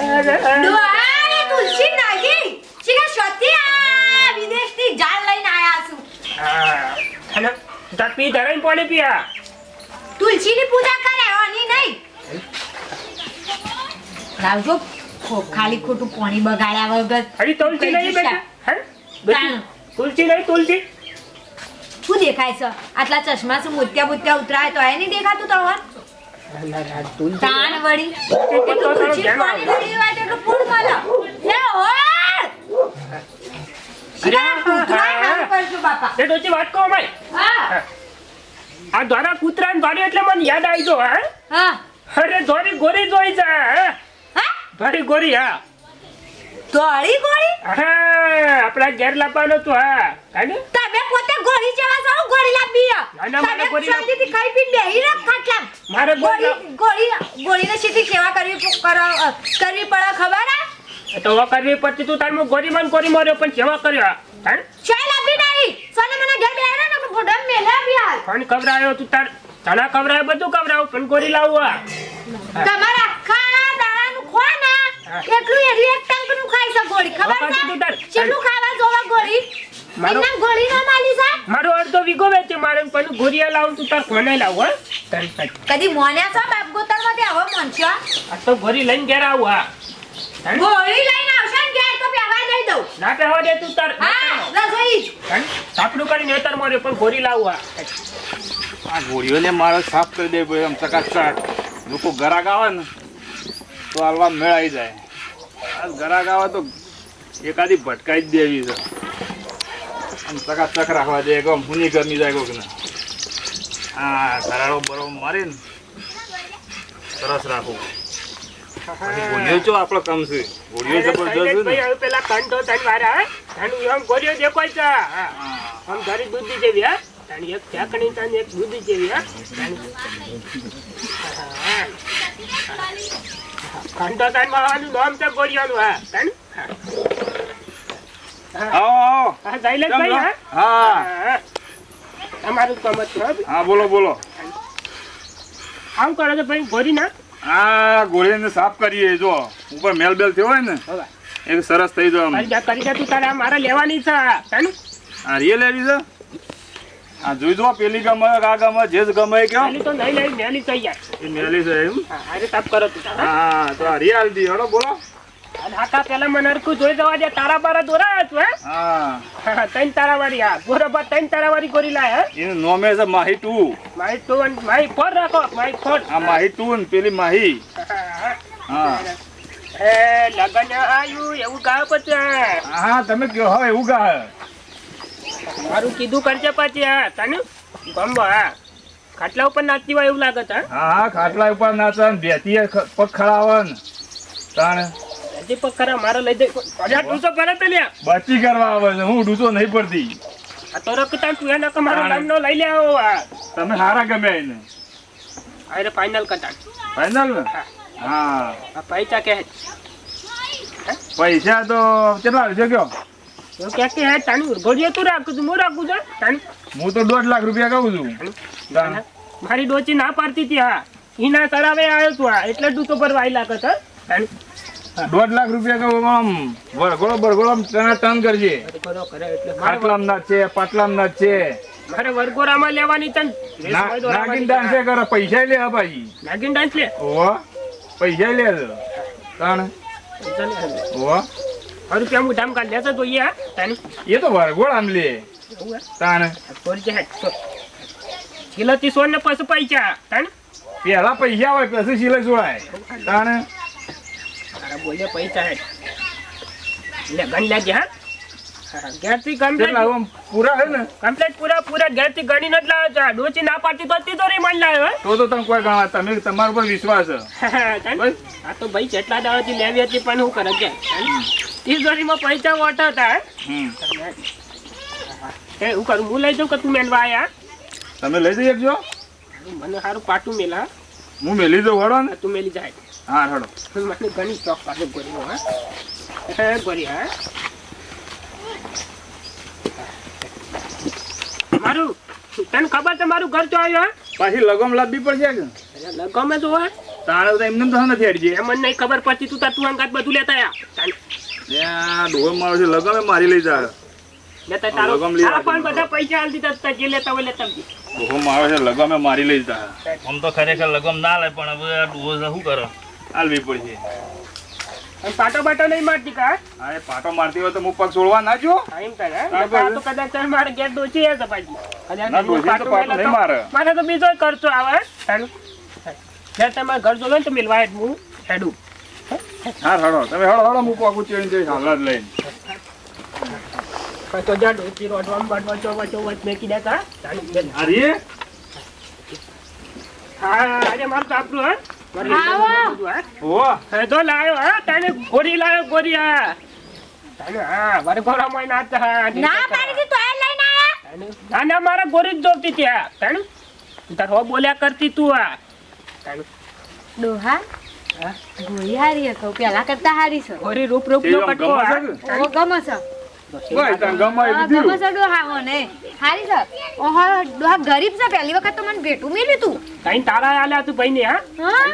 દોહારી તુલસી નાગી શીખા શોતી આ વિદેશથી જાળ લઈને આયા છું અને તપી ધરાઈને પાણી પીયા તુલસીની પૂજા કરે ઓની નહીં રાવજો ખાલી ખોટું પાણી બગાડ્યા વગર અરે તુલસી નહીં બેટા હે તુલસી નહીં તુલસી શું દેખાય છે આટલા ચશ્મા શું મોત્યા બોત્યા ઉતરાય તો એ નહીં દેખાતું તો તાન વળી એટલું તુલસી પાણી વળી હોય તો એટલું પૂર મળો લે ઓય શીખા પૂતરાય કામ કરજો બાપા એ ડોચી વાત કહો માય હા આ દ્વારા કૂતરાને ભાડી એટલે મને યાદ આવી ગયો હા હા અરે ધોરી ગોરી જોઈ જા હા ધોરી ગોરી હા દોડી ગોળી હા આપણા ઘેર લાવવાનો તો હા કાને તમે પોતે ગોળી જેવા છો ગોળી લાવી ના, મારે તમે ગોળી શાંતિથી ખાઈ પીને બેહી રહો ખાટલા મારે ગોળીને સીધી સેવા કરવી પડે ખબર હે તો કરવી પડતી તું તાર ગોરી માં ગોરી માર્યો પણ સેવા કર્યો હા ચાલ આપી નહીં સોને મને ઘર બેહી રહો ને ફોડમ મેલા બિયાર પણ કવરાયો તું તાર તણા કવરાયો બધું કવરાવ પણ ગોરી લાવવા તમારા આખા દાડાનું ખો ના એટલું એરી એક ટંક નું ખાઈ છે ગોળી ખબર વખત તું તાર. છે કેટલું ખાવા જોવા ગોળી મારો- એના ગોળી ના માલી છે મારો અડધો વીઘો વેચે મારે પણ ગોરિયા લાવું તું તાર કોને લાવ હા તારી પાસે. કદી મોન્યા છો બાપ ગોતર માંથી આવો મોનશો આ તો ગોરી લઈને ઘેર આવું હા હા? ગોળી લઈને આવશે ને ઘેર તો પહેવા દઈ દઉં ના પહેવા દે તું તાર હા રસોઈ સાપડું કરીને નેતર માર્યો પણ ગોરી લાવું હા આ ગોળીઓને મારે સાફ કરી દે ભાઈ આમ ચકાચક લોકો ગરાક આવે ને તો હાલવા મેળ આવી જાય આ ગરાક આવે તો એકાદી ભટકાઈ જ દેવી છે આમ ચકાચક રાખવા દે એકમ હુની ગમી જાય કોક ને હા ધરાડો બરોબર મારીને સરસ રાખવું પછી ગોળીઓ ચો આપણો કમ છે ગોળીઓ જબરજસ્ત છે ને ભાઈ હવે પેલા કંઠો તન વારા હા તાનું આમ ગોરીઓ દેખાય છે હા આમ તારી દૂધી જેવી હા તાની એક ચાકણી તાની એક દૂધી જેવી હા કંઠો તન માવાનું નામ છે ગોરીઓનું હા તન આવો આવો હા જઈલે ભાઈ હા હા હા તમારું કામ જ છે હા બોલો બોલો આમ કરો છો ભાઈ ગોરી ના આ ગોળીને સાફ કરીએ જો ઉપર મેલ બેલ થયો હોય ને હવે એક સરસ થઈ જાય આમ. કરી દે તું તારે મારે લેવાની છે તન આ રિયલ લેવી છે આ જોઈ જો પેલી ગમે આ ગમે જે જ ગમે એ કયો મેલી તો નહીં લઈ મેલી થઈ જાય એ મેલી છે એમ હા અરે તપ કરો તું તારા હા તો આ રિયલ દી હડો બોલો હાકા પેલા મને હરખું જોઈ જવા દે તારા બારા દોરા છું હા હા ત્રણ તારા વાળી હા બરોબર ત્રણ તારા વાળી ગોરી લાય એનું નોમે છે માહી 2 મારી તો મારી ફોર રાખો મારી ફોર આ માહી 2 ને પેલી માહી હા એ લગન આયુ એવું ગાવ પછી હા તમે કયો હવે એવું ગા મારું કીધું કરજે પછી હા તને ગમો હા ખાટલા ઉપર નાચતી હોય એવું લાગે છે હા ખાટલા ઉપર નાચન બેતી પગ ખડાવન તાણ હજી પગ ખરા મારો લઈ દે અરે ડૂસો ભરે તે લ્યા બચી કરવા આવે છે હું ડૂસો નહીં પડતી આ તો રખતા તું એના કે મારો નામનો લઈ લે આવો હા તમે હારા ગમે એને અરે ફાઇનલ કટા ફાઈનલ ને હા આ પૈસા કે પૈસા તો કેટલા છે કયો એવું કે હે તાણી ગોળીઓ તું રાખું છું હું રાખું છું તાણી હું તો 1.5 લાખ રૂપિયા કહું છું તાણ. મારી ડોચી ના પાડતી હતી હા ઈના તળાવે આવ્યો તું હા એટલે ડૂસો ભરવા આઈ લાગત હા તાણી 1.5 લાખ રૂપિયા કહું આમ બરગોળો આમ ટન કરજે કરો કરે એટલે ખાટલામ ના છે પાટલામ ના છે મારે વરગોરામાં લેવાની તન નાગીન ડાન્સ કરે પૈસા લે હા ભાઈ નાગીન ડાન્સ લે ઓહો પૈસા લે છે તાણ ઓહો મારું કેમ ધામ કાઢ લેતો તો ઈ હા તાણી એ તો વરગોળ આમ લે તાણ છોડી છે કિલોથી સોન ને પછી પૈસા તાણી પેલા પૈસા હોય પછી સિલાઈ જોડાય તાણ તારા બોલે પૈસા હે લે ગણ લાગે હા ઘેરથી કેટલા કમ્પ્લેટ આમ પૂરા હે ને કમ્પ્લેટ પૂરા ઘેરથી ગણી નથી લાવ્યો છે ડોચી ના પાડતી તો તી તો રી મન લાવ્યો તો તમે કોઈ ગણા તમે તમારા પર વિશ્વાસ છે તાણી આ તો ભાઈ જેટલા દાડાથી લેવી હતી પણ હું કરે કે તિજોરીમાં પૈસા ઓટા હતા એ હું કરું હું લઈ જાઉં કે તું મેલવા આયા તમે લઈ જઈ શકજો મને સારું પાટું મેલા હું મેલી દઉં હડો ને તું મેલી જાય હા હડો મને ઘણી શોખ પાછો ગોરી હા ગોરી હા મારું તને ખબર છે મારું ઘર તો આવ્યો પાછી લગમ લાવવી પડશે કે લગમે તો હોય તાણે તો એમને તો નથી અડજે એમ મને નહીં ખબર પડતી તું તાર તું અંગાત બધું લેતા આયા ત્યાં ડોહો મારો છે લગમે મારી લઈ જાય લેતા તારો લગમ લઈ તારા પણ આવજો. બધા પૈસા આલ દીધા તાર જે લેતા હોય લેતા આવજે. ડોહો મારો છે લગમે મારી લઈ જાય આમ તો ખરેખર લગમ ના લે પણ હવે આ ડોહો શું કરે હાલવી પડશે અને પાટો બાટો નહીં મારતી કા હા એ પાટો મારતી હોય તો હું પગ છોડવા ના જો એમ તારે હા, આ તો કદાચ તારે મારે ઘેર ડોચી હશે પાછી કદાચ ના, ડોશી તો પાટો પાટો મેલે નહીં મારે. મારે તો બીજો ખર્ચો આવે ચાલુ જ્યારે તમારે ઘર જોવે ને તો મિલવા જ હું હેડું હા હળો તમે હળો હળો હું પગ ઉચેડીને જઈશ હાલ જ લઈને તો જા ડોચી રોડવામ બાડવા ચોવા ચોવા મેકી દેતા ચાલુ બેન. અરે હા આજે મારું ચાપડું હા મારે આવો. બધું, હા ઓ હવે તો લાયો હા તને ગોરી લાયો ગોરી હા તને હા મારે ગોરામાં નાચ હા ના પાડી દી તોય લઈને આયા ના ના મારા ગોરી જ જોતી ત્યાં તને તાર હો બોલ્યા કરતી તું આ તને ડોહા હા ગોળી હારી હતો પેલા કરતા હારી છે ગોરી રૂપ રૂપ નો એ આમ કટકો ગમે હા. છે કે? ઓ ગમે છે ભાઈ તને ગમાય હા, દીધું ગમે છે ડોહા મને હારી છે ઓહો ડોહા ગરીબ છે પહેલી વખત તો મને ભેટું મેલ્યું તું કઈ તારા આલ્યા તું ભાઈ ને હા હા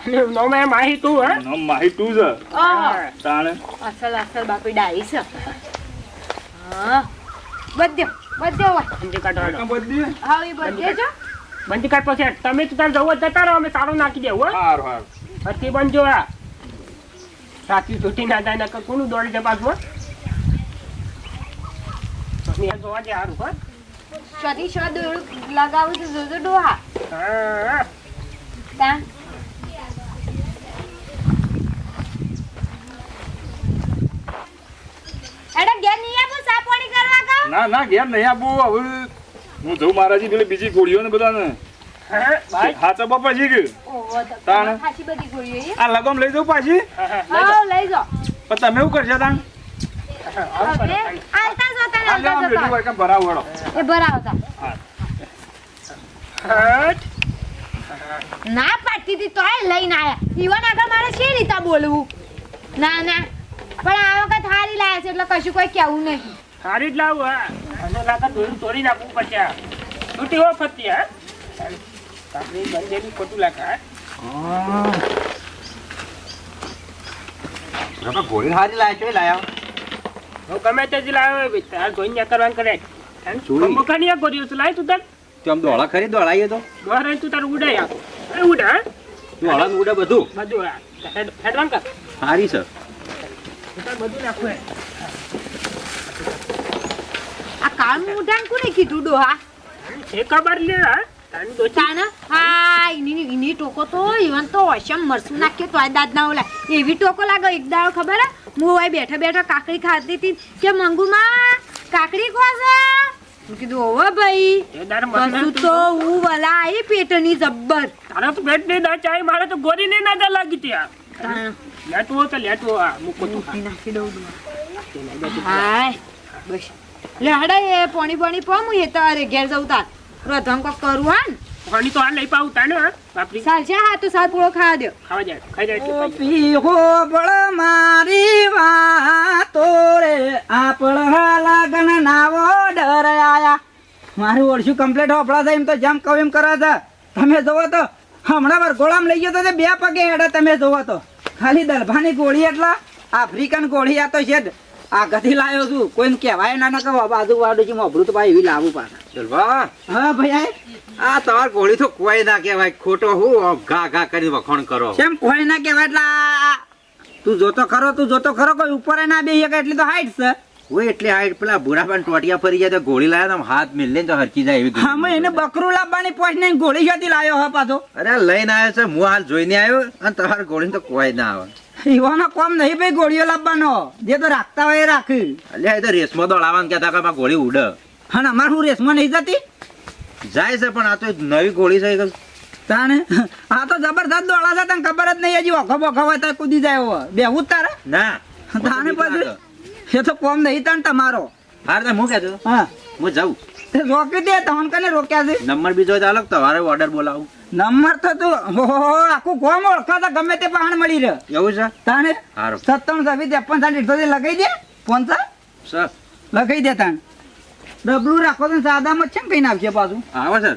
અને નોમે માહી તું હા નામ માહી તું છે ઓહો તાણે અસલ અસલ બાપી ડાઈ છે હા બધ્યો હોય બંધી કાઢવાનો કામ બદલી હા એ બધે છો બંધી કાઢ પછી તમે તો તાર જવો જતા રહો અમે તારો નાખી દેવું હા હારું હારું હરકી બનજો આ સાચી છૂટી ના જાય નકર કોનું દોડી જાય પાછું અહીંયા જોવા દે હારું હા શરી શો દોડું લગાવું છું જોજો ડોહા હા તા એડા ઘેર નહીં આવો સા પાણી કરવા કા ના ના ઘેર નહીં આપું હવે હું જઉં મારાજી પેલી બીજી ગોળીઓ ને બધાને હા ભાઈ હાચા બાપા જી ગયું ઓહો તો તાણે. ખાસી બધી ગોળીઓ છે આ લગમ લઈ જાઉં પાછી હા લઈ જાઓ પણ તમે શું કરશો તાણ હવે આલતા જો તને આ લેવા આલતા બેઠું જો હોય કેમ ભરાવ વળો એ ભરાવતા ના પાડતી હતી તોય લઈને આયા ઈવન આગળ મારે શી રીતે બોલવું ના ના પણ આ વખત હારી લાયા છે એટલે કશું કોઈ કહેવું નહીં સારી જ લાવું હા અને લાગે દોરી તોડી નાખવું પડશે આ છૂટી હો ફરતી હા કાપડી બંધેલી ખોટું લાગે હા ગોળી હારી લાય છે લાયા હું ગમે તે જ લાવ્યો ભાઈ તાર જોઈને કરવાનું કરે જોઈ. મુખાની આ ગોરીઓ લાય તું તાર તો આમ દોડા ખરી દોડાઈએ તો દોરે તું તાર ઉડાય આ ઉડા હા દોડા ઉડે બધું બધું હા હેડવાન કર હારી છે તાર બધું નાખવું આ કાળ મુઢાન કોને કીધું ડોહા એ ખબર લે હા તારી દોસ્તી તાને હા એની ટોકો તો ઈવન તો ઓશમ મરસું નાખે તો આ દાદ ના ઓલા એવી ટોકો લાગે એક દાડો ખબર હે હું અહીં બેઠા બેઠા કાકડી ખાતી હતી કે મંગુમાં કાકડી ખો છે મેં કીધું ઓવો ભાઈ એ દાર કશું મસન તો હું વલા આવી પેટની જબ્બર તારા તો પેટ નહીં ના ચાય મારે તો ગોરી નહીં ના લાગી ત્યાં તાણે લેટવો તો લેટવો આ મૂકો તું ઊંઘી નાખી દઉં હાય બસ લે હડા એ પાણી પો હું એ તારે ઘેર જઉં તાર પ્રથમ કોક કરું હા ને પાણી તો આ લઈ પાઉં તાને હા બાપરી ચાલ છે હા તો સાર પૂળો ખાવા દો ખાવા જાય ખાઈ જાય એટલે પાછી. પીહો બળ મારી વાતો રે આપણ લગન નાવો ડર આયા મારું ઓળશું કમ્પ્લીટ હોપડા થાય એમ તો જેમ કહું એમ કરે છે તમે જોવો તો હમણાં વરઘોડામાં લઈ ગયો તો તે બે પગે હેડે તમે જોવો તો ખાલી દલભાની ગોળી એટલા આફ્રિકન ગોળી આ તો છે જ આ ગધી લાવ્યો છું કોઈને કહેવાય ના કહો બાજુ વાળું છે મોભરું તો ભાઈ એવી લાવું પાછા ચલવા હા ભાઈ આ તમાર ગોળી તો કોઈ ના કહેવાય ખોટો હું ઘા ઘા કરીને વખોણ કરો કેમ કોઈ ના કહેવાય એટલે તું જોતો ખરો કોઈ ઉપર ના બે એટલી તો હાઈટ છે ઓય એટલે આ પેલા બુરા પણ ટોટિયા ફરી જાય તો ગોળી લાયા તો હાથ મિલે તો હરકી જાય એવી હા મેં એને બકરું લાવવાની પોચ ને ગોળી શોધી લાવ્યો હા પાછો અરે આ લઈને આવ્યો છે હું હાલ જોઈને આવ્યો અને તમારી ગોળી તો કોઈ ના આવે ઈવાનો કોમ નહીં ભાઈ ગોળીઓ લાવવાનો જે તો રાખતા હોય એ રાખ અલ્યા એ તો રેસમાં દોડાવવાનું કહેતા કે આમાં ગોળી ઉડે હા અમાર હું રેસમાં નહીં જતી જાય છે પણ આ તો નવી ગોળી છે કે તાણે આ તો જબરદસ્ત દોડા છે તને ખબર જ નહીં હજી ઓખો બોખો હોય તો કૂદી જાય હવે બેહું જ તારે ના તાણે પછી એ તો કોમ નહીં તાણ તમારો હાર તો હું કહેતો હા હું જાઉં તે રોકી દે તને કને રોક્યા છે નંબર બીજો હોય તો અલગ તમારે ઓર્ડર બોલાવું નંબર તો તું ઓહો આખું કોમ ઓળખા તો ગમે તે પહાણ મળી રહે એવું છે તાણે સારું 57 53 60 લગાઈ દે પોનસા સર લગાઈ દે તાણ ડબલું રાખો તો સાદામાં છે ને કઈ નાખશે પાછું આવો સર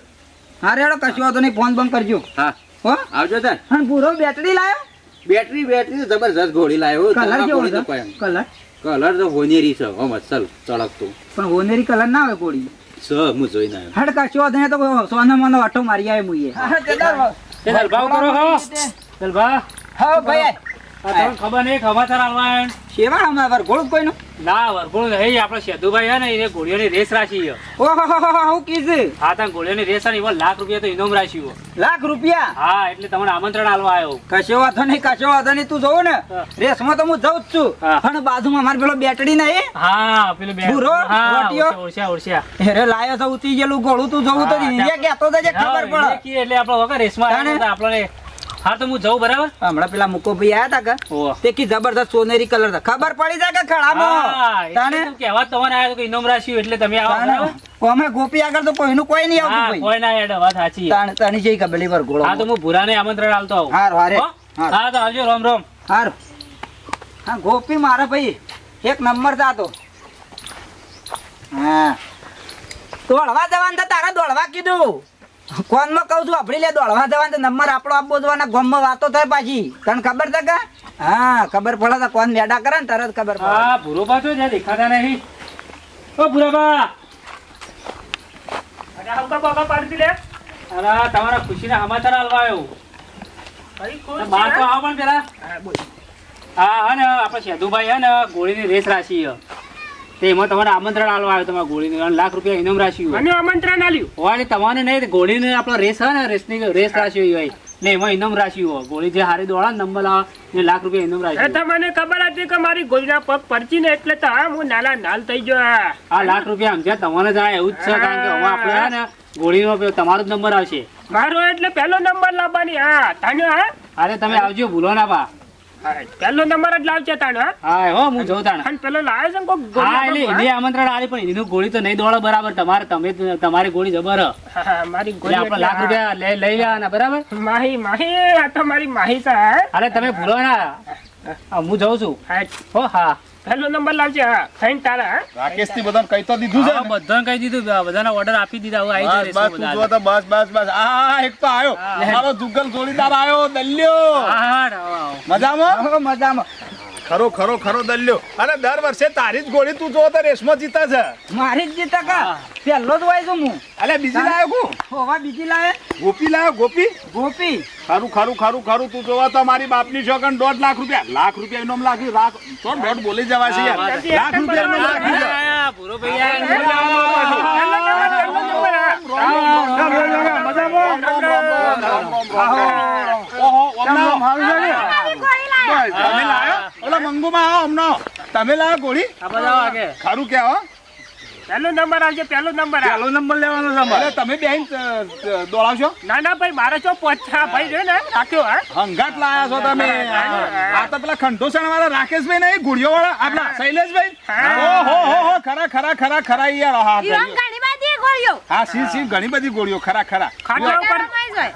હા રેડો કશું વાતો નહીં ફોન બંધ કરજો હા હો આવજો તાર અને પૂરો બેટરી લાયો બેટરી તો જબરજસ્ત ઘોડી લાવ્યો કલર કેવો ઘોડી તો હતો કોઈ કલર કલર તો હોનેરી છે હો મસલ ચળકતો પણ હોનેરી કલર ના આવે કોળી સ હું જોઈને આવ્યો હડ કાચો દે તો સોનો મનો વાટો મારી આવે મુઈએ ચાલ ભાવ કરો હો ચાલ ભા હા ભાઈ આ તમને ખબર નહીં ખમાચાર આલવા સેવા હમણાં વરઘોડું કોઈનું ના વરઘોડું નહીં આપણે સેતુભાઈ હે ને એને ઘોડીઓની રેસ રાખી છે. ઓહો હું કીધું હા તમે ઘોડીઓની રેસ અને એમાં ₹1,00,000 તો ઇનામ રાખ્યું છે. લાખ રૂપિયા હા એટલે તમને આમંત્રણ આલવા આવ્યો. કશો વાંધો નહીં તું જોઉં ને હા. રેસમાં તો હું જઉં જ છું હા. પણ બાજુમાં મારે પેલો બેટડી નહીં હા પેલું બે ભૂરો? હા રોટિયો? ઓળશ્યા હેરે લાયો છે ઉતરી ગયેલું ગોળું તું જોવું તો હા, ઇન્ડિયા કહેતો તો જે ખબર પડે એટલે આપણે વગર રેસમાં આવ્યા હતા આપણને. હા તો હું જઉં બરાબર. હમણાં પેલા મુકો ભાઈ આયા તા કે ઓહ. તે કી જબરદસ્ત સોનેરી કલર હતા ખબર પડી જાય કે હા, ખળામાં એટલે તાણે તો કહેવા જ તમારે આવ્યો કે ઇનામ રાખ્યું એટલે તમે આવો બરાબર. કોમે ગોપી આગળ તો કોઈનું કોઈ નહીં હા આવતું ભાઈ કોઈ ના હેડ વાત સાચી છે. તાણે તાણી જઈ કબલી પર ગોળો હા તો હું ભૂરાને આમંત્રણ આલતો આવું. હારું, હારે. હો? હારું. હા તો આવજો રામ રામ. હારું હા ગોપી મારા ભાઈ એક નંબર જાતો હા દોડવા જવાનું તો તારા દોડવા કીધું કોનમાં કહું છું આપડી લે દોડવા જવાનું તો નંબર આપણો આપવો જોવાના ગામમાં વાતો થાય પાછી તને ખબર છે કે હા ખબર પડે તો કોણ મેડા કરે ને તરત ખબર પડે હા ભૂરોબા તો જ્યાં દેખાતા નહીં. ઓ ભૂરોબા. અરે આવકા બાકા પાડતી લે અરે તમારા ખુશીના સમાચાર આલવા આવ્યો. કઈ ખુશ બહાર તો આવો પણ પેલા. હા બોલ હા હા ને આપણે સેતુભાઈ હે ને ગોળીની રેસ રાખી છે. તે એમાં તમારે આમંત્રણ આલવા આવ્યો તમારા ગોળીની અને ₹1,00,000 ઇનામ રાખ્યું. મને આમંત્રણ આલ્યું હોય તમારે નહીં ગોળીને આપણો રેસ હોય ને રેસની રેસ રાખ્યો હોય એટલે એમાં ઇનામ રાખ્યું હોય. ગોળી જે હારી દોડા ને નંબર આવે એને ₹1,00,000 ઇનામ એ રાખ્યું. તો મને ખબર હતી કે મારી ગોળના પગ પરચી ને એટલે તો હા હું નાલા નાલ થઈ ગયો આ ₹1,00,000 સમજ્યા તમારે જાય એવું જ છે કારણ કે હવે આપણે હે ને ગોળીનો તમારો જ નંબર આવશે. મારો એટલે પહેલો નંબર લાવવાની હા તાનો હા અરે તમે આવજો ભૂલો ના બા. પહેલો નંબર જ લાવશે તાનો હા હા હો હું જોઉં તાણ. અને પેલો લાવ્યો છે ને કોક હા ગોળના એટલે પગ, એને આમંત્રણ આલી પણ એનું ગોળી તો નહીં દોડે બરાબર તમારે તમારી ગોળી જબર હ. હા, હા, મારી એટલે ગોળી આપણે એટલે ₹1,00,000 લઈ લેવાના બરાબર. માહી માહી આ તો મારી માહી છે હા અરે તમે ભૂલો ના. હા, હું જઉં છું. હા, હો હા પહેલો નંબર લાવજે હા ખાઈને તારા હા રાકેશ થી બધાને કહી તો દીધું છે હા, ને? બધાને કહી દીધું બધાને ઓર્ડર આપી દીધા હવે આવી બસ જાય બસ તું જો તો બસ બસ બસ આ એક તો આવ્યો અમારો જુગલ જોડીદાર આવ્યો દલ્યો મજામાં મજામાં ખરો ખરો ખરો દલ્યો અને દર વર્ષે તારી જ ગોળી તું જો તો રેસમાં જીતા છે મારી જ જીતા કા પહેલો જ હોય છું હું અલે બીજી લાયો કુ હોવા બીજી લાવે ગોપી લાયો ગોપી ગોપી ખરું ખરું ખરું ખરું તું જોવા તો મારી બાપની છોકન ₹1,00,000 ઇનામ લાગ્યું રાખ તો દોઢ બોલી જવા છે યાર ₹1,00,000 ઇનામ લાગ્યું છે. પૂરો ભાઈ પહેલો નંબર, પહેલો નંબર, હા. ઓહો તમે લાયો ઓલા મંગુમાં આવો હમણાં તમે લાયો ગોળી ખરું કે હો પહેલો નંબર આવજે પહેલો નંબર પહેલો નંબર લેવાનો છે અમારે તમે બેન દોડાવશો ના ના ભાઈ મારે જો પોચા ભાઈ છે ને રાખ્યો હા હંગાટ લાયા છો તમે આ તો પેલા ખંડોસણ વાળા રાકેશભાઈ ને ઘોડીઓ વાળા આપણા શૈલેષભાઈ ઓહો હો હો ખરા ખરા ખરા ખરા યાર હા ઈવન ઘણી બધી ગોળીઓ હા સી ઘણી બધી ગોળીઓ ખરા ખરા ખાટલા ઉપર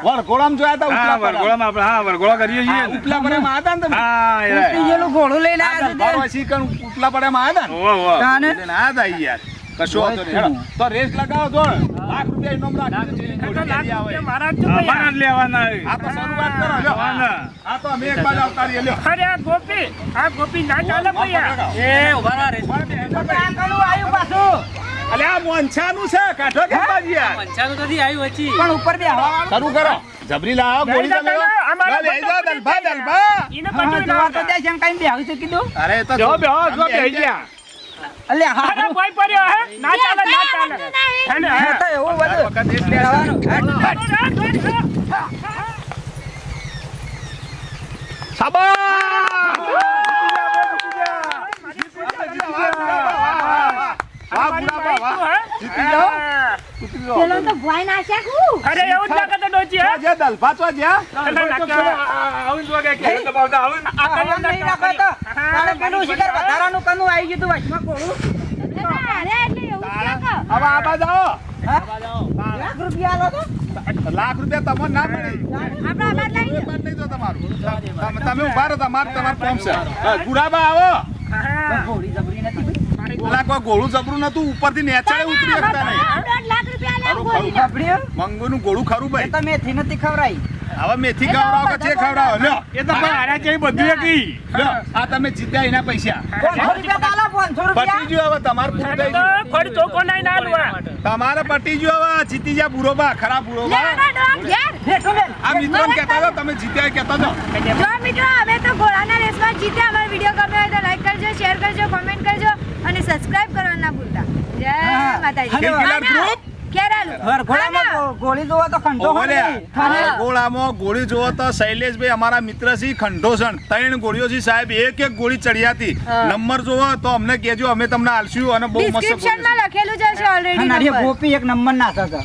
વરઘોડામાં જોયા હતા ઉપલા પર વરઘોડા કરીએ છીએ ઉપલા પર માં હતા ને તમે ગોપી જેલું ઘોડું લઈને આવ્યા છે તે. બારવાસી કણ ઉપલા પર માં હતા ને તાને લઈને આયા હતા ઈ યાર કશો વાંધો નહીં હેડો તો રેસ લગાવો તો ₹1,00,000 ઇનામ રાખી દીધી ગોળી લઈ આવે મારા જ તો ભાઈ. આ તો શરૂઆત કરો લ્યો આ તો અમે એક બાજુ આવતારીએ લ્યો અરે આ ગોપી ના ચાલે ભાઈ આ. એ ઉભા રહો રેસ આ કયું આવ્યું પાછું અલે આ મોંછાનું છે કાઢો કે બાજી યાર પંચાનું નથી આવ્યું વચ્ચે પણ ઉપર બે હવા શરૂ કરો જબરી લાવો ગોળી તમે લો અમારા લઈ જાઓ દલભા દલભા ઈને કશું ના તો ત્યાં શંકાઈને બે આવી છે કીધું અરે એ તો જો બેહી ગયા અલે અરે હા ભાઈ પડ્યો હે ના ચાલે ના ચાલે હે ને હે. તો એવું બધું વખત એટલે લેવાનું. વાહ બુડા વાહ જીતી જાઓ પેલો તો ભોય નાખ્યા કુ અરે એવું જ લાગે તો ડોચી હે જે દલભા તો જ્યાં આ કઈ નહીં રાખો તો. તારે પેલું શિખર વધારાનું કનું આવી ગયું તું વચમાં કોળું. અરે એટલે એવું છે કે હવે આ બાજુ આવો હા? ₹1,00,000 આલો તો? ₹1,00,000 તમને ના મળે આપણા બાદ લઈ બંધ નહીં તો તમારું તમે ઉભા રહો તમારું કોમ છે ગુડાબા આવો હા ઘોડી જબરી નથી ભાઈ. પેલા કોઈ ગોળું જબરું નતું ઉપરથી નેચાડે ઉતરી શકતા નહીં ₹1,00,000 લે ગોળી સાંભળ્યું? મંગુનું ગોળું ખરું એ ભાઈ તો મેથી નથી ખવડાવી હવે મેથી ખવડાવો કે છે ખવડાવો લ્યો એ તો પણ હારા જેવી બધું એકઈ. લ્યો આ તમે જીત્યા એના પૈસા 500 રૂપિયા તો આલો, 500 પટી રૂપિયા. ગયું હવે તમારે પૂરું થઈ તો ગયું ખોડી ચોખ્ખો નહીં ના આલવા. તમારે પટી ગયું હવે જીતી જા બુરો બા ખરા બુરો લે બા આના ડોમ ઘેર. હેઠો બેન. આ મિત્રોને કહેતા હતા તમે જીત્યા એ કહેતા હતા જો મિત્રો અમે તો ઘોડાના રેસમાં જીત્યા. અમારો વિડીયો ગમ્યો હોય તો લાઈક કરજો, શેર કરજો, કોમેન્ટ કરજો અને સબસ્ક્રાઇબ કરવાનું ના ભૂલતા. જય હા. માતાજી. ગિરગિલાર આના. ગ્રુપ? કેરાલુ. વરઘોડામાં આના. ગોળી જોવો તો ખંડો ઓલે ખંડો. ગોળામાં ગોળી જોવો તો શૈલેષભાઈ અમારા મિત્ર છે ખંડોસણ 3 ગોળીઓ છે સાહેબ એક ગોળી ચડી હતી નંબર જોવો તો અમને કહેજો અમે તમને આલશું અને બહુ મસ્ત ગોળી છે. ડિસ્ક્રિપ્શનમાં લખેલું જ હશે હા, ઓલરેડી નારીએ નંબર. ગોપી એક નંબર નાખે છે